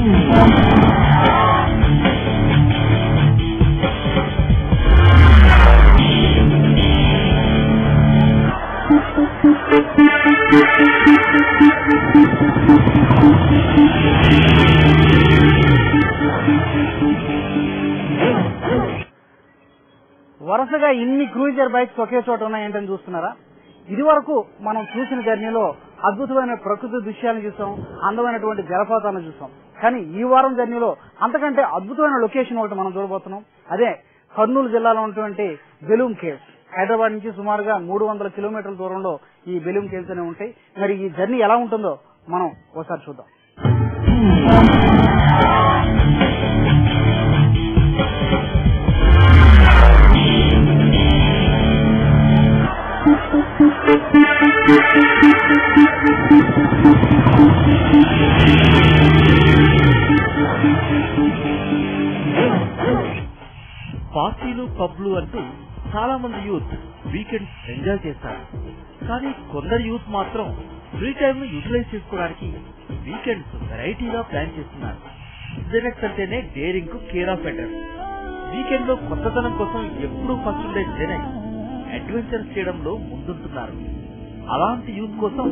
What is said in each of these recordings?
వరుసగా ఇన్ని cruiser bikes ఒకే చోట ఉన్నాయంటని చూస్తున్నారా? ఇది వరకు మనం చూసిన జర్నీలో అద్భుతమైన ప్రకృతి దృశ్యాలను చూసాం, అందమైనటువంటి జలపాతాలను చూసాం. కానీ ఈ వారం జర్నీలో అంతకంటే అద్భుతమైన లొకేషన్ ఒకటి మనం చూడబోతున్నాం. అదే కర్నూలు జిల్లాలో ఉన్నటువంటి బెలూమ్ కేవ్స్. హైదరాబాద్ నుంచి సుమారుగా 300 కిలోమీటర్ల దూరంలో ఈ బెలూమ్ కేవ్స్ అనేవి ఉంటాయి. మరి ఈ జర్నీ ఎలా ఉంటుందో మనం ఒకసారి చూద్దాం. పార్టీలు, పబ్లు అంటూ చాలా మంది యూత్ వీకెండ్స్ ఎంజాయ్ చేస్తారు. కానీ కొందరు యూత్ మాత్రం ఫ్రీ టైమ్ ను యూటిలైజ్ చేసుకోవడానికి వీకెండ్స్ వెరైటీగా ప్లాన్ చేస్తున్నారు. జెనెక్స్ అంటేనే డేరింగ్ కు కేర్ ఆఫ్ అడ్రస్. వీకెండ్ లో కొత్తదనం కోసం ఎప్పుడూ ఫస్ట్ ఉండే జెనెక్స్ అడ్వెంచర్స్ చేయడంలో ముందుంటున్నారు. అలాంటి యూత్ కోసం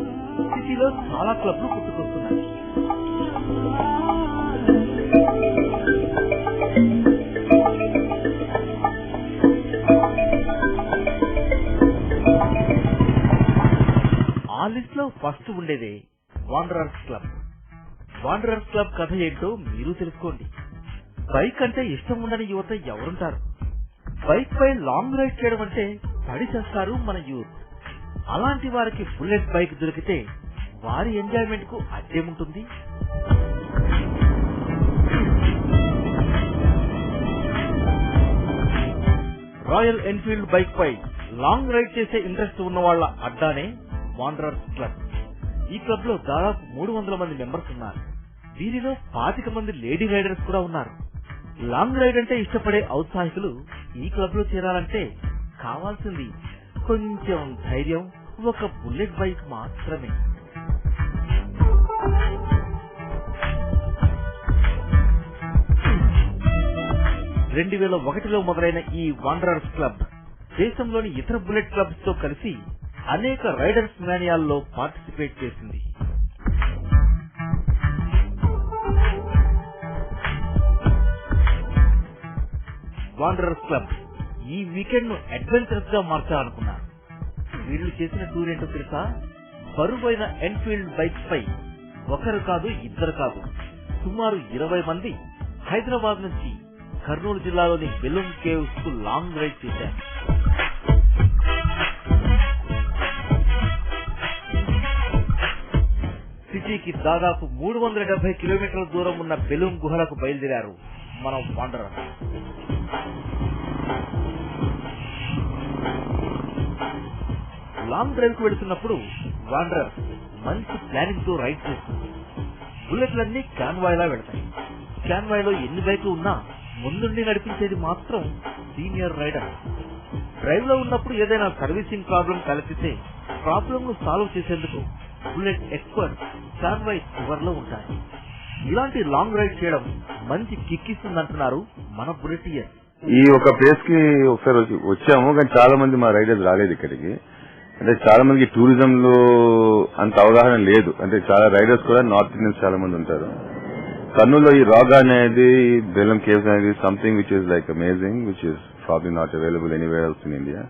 సిటీలో చాలా క్లబ్లు పుట్టుకొస్తున్నాయి. ఆ లిస్ట్ లో ఫస్ట్ ఉండేదే వాండరర్స్ క్లబ్. వాండరర్స్ క్లబ్ కథ ఏంటో మీరు తెలుసుకోండి. బైక్ అంటే ఇష్టం ఉండని యువత ఎవరుంటారు? బైక్ పై లాంగ్ రైడ్ చేయడం అంటే పడి చేస్తారు మన యూత్. అలాంటి వారికి బుల్లెట్ బైక్ దొరికితే వారి ఎంజాయ్మెంట్ కు అడ్డేముంటుంది? రాయల్ ఎన్ఫీల్డ్ బైక్ పై లాంగ్ రైడ్ చేసే ఇంట్రెస్ట్ ఉన్న వాళ్ల అడ్డానే వాండరర్స్ క్లబ్. ఈ క్లబ్ లో దాదాపు 300 మంది మెంబర్స్ ఉన్నారు. వీరిలో 25 మంది లేడీ రైడర్స్ కూడా ఉన్నారు. లాంగ్ రైడ్ అంటే ఇష్టపడే ఔత్సాహికులు ఈ క్లబ్ లో చేరాలంటే కావాల్సింది కొంచెం ధైర్యం, ఒక బుల్లెట్ బైక్ మాత్రమే. (2001) మొదలైన ఈ వాండరర్స్ క్లబ్ దేశంలోని ఇతర బుల్లెట్ క్లబ్స్ తో కలిసి అనేక రైడర్స్ మాన్యాల్లో పార్టిసిపేట్ చేసింది. వాండరర్స్ క్లబ్ ఈ వీకెండ్ ను అడ్వెంచరస్ గా మార్చాలనుకున్నారు. వీళ్లు చేసిన టూర్ ఏంటో తెలుసా? బరువైన ఎన్ఫీల్డ్ బైక్స్ పై ఒకరు కాదు, ఇద్దరు కాదు, సుమారు 20 మంది హైదరాబాద్ నుంచి కర్నూలు జిల్లాలోని బెలూమ్ కేవ్స్ కు లాంగ్ రైడ్ చేశారు. సిటీకి దాదాపు 370 కిలోమీటర్ల దూరం ఉన్న బెలూమ్ గుహలకు బయలుదేరారు మన వాండరర్. లాంగ్ డ్రైవ్ కు వెళుతున్నప్పుడు వాండరర్ మంచి ప్లానింగ్ తో రైడ్ చేస్తుంది. బుల్లెట్లన్నీ కాన్వాయ్లా వెళతాయి. కాన్వాయ్ లో ఎన్ని బైకులు ఉన్నా ముందుండి నడిపించేది మాత్రం సీనియర్ రైడర్. డ్రైవ్ లో ఉన్నప్పుడు ఏదైనా సర్వీసింగ్ ప్రాబ్లం తలెత్తితే ప్రాబ్లం ను సాల్వ్ చేసేందుకు బుల్లెట్ ఎక్స్పర్ట్ కాన్వాయ్ చివర్లో ఉంటాయి. ఇలాంటి లాంగ్ రైడ్ చేయడం మంచి కిక్ ఇస్తుందంటున్నారు మన బుల్లెటియర్. ఈ ఒక ప్లేస్ కి ఒకసారి వచ్చాము, కానీ చాలా మంది మా రైడర్స్ రాలేదు ఇక్కడికి. అంటే చాలా మందికి టూరిజం లో అంత అవగాహన లేదు. అంటే చాలా రైడర్స్ కూడా నార్త్ ఇండియన్స్ చాలా మంది ఉంటారు. కర్నూలులో ఈ రాగ్ అనేది, బెలూమ్ కేవ్స్ అనేది something which is like amazing, which is probably not available anywhere else in India.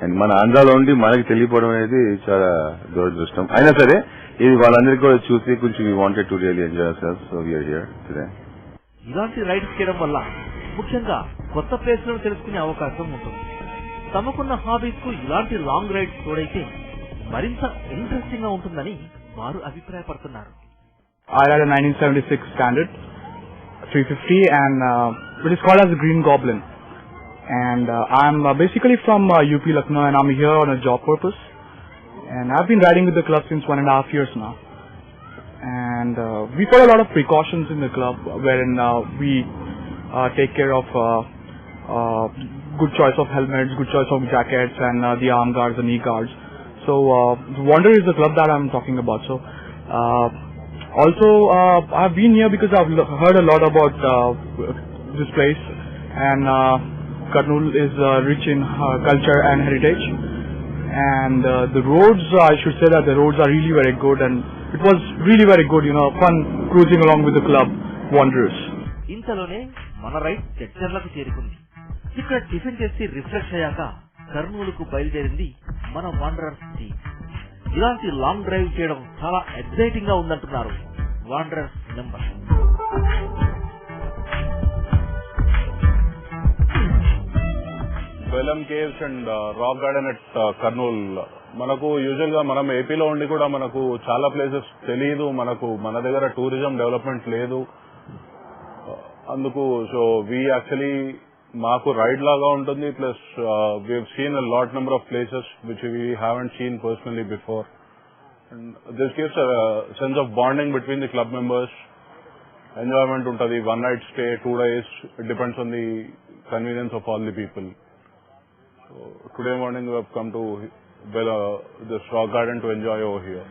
And మన ఆంధ్రాలో ఉండి మనకి తెలియపోవడం అనేది చాలా దురదృష్టం. అయినా సరే ఇది వాళ్ళందరికీ కూడా చూసి కొంచెం we wanted to really enjoy ourselves, so we are here today. ఇలాంటి రైడ్స్ చేయడం వల్ల ముఖ్యంగా కొత్త ప్లేస్లను తెలుసుకునే అవకాశం ఉంటుంది. తమకున్న హాబీస్ కు ఇలాంటి లాంగ్ రైడ్స్ తోడైతే మరింత ఇంట్రెస్టింగ్ గా ఉంటుందని వారు అభిప్రాయపడుతున్నారు. I had a 1976 Standard 350 and it is called as the Green Goblin. And I'm basically from UP Lucknow and I'm here on a job purpose. And I've been riding with the club since 1.5 years now. And we've got a lot of precautions in the club wherein we take care of good choice of helmets, good choice of jackets and the arm guards and knee guards. So Wander is the club that I'm talking about. So Also, I've been here because I've heard a lot about this place, and Kurnool is rich in culture and heritage. And the roads, I should say that the roads are really very good, and it was really very good, fun cruising along with the club Wanderers. ఇంతలోనే మన ride జడ్చర్లకు చేరుకుంది. ఇక్కడ tiffin చేసి refresh అయ్యాక కర్నూలుకు బయలుదేరింది మన wanderers team. ఇలాంటి long drive చేయడం చాలా ఎక్సైటింగ్ గా ఉందంటున్నారు wanderers member. Velum caves and rock garden at Kurnool. మనకు యూజువల్ గా మనం ఏపీలో ఉండి కూడా మనకు చాలా ప్లేసెస్ తెలియదు, మన దగ్గర టూరిజం డెవలప్మెంట్ లేదు. అందుకు సో వీ యాక్చువల్లీ మాకు రైడ్ లాగా ఉంటుంది. Plus we have seen a lot number of places which we haven't seen personally before. And this gives sense of bonding between the club members. Enjoyment ఉంటుంది. 1 night stay, 2 days, it depends on the convenience of all the people. So today morning we have come to this rock garden to enjoy over here.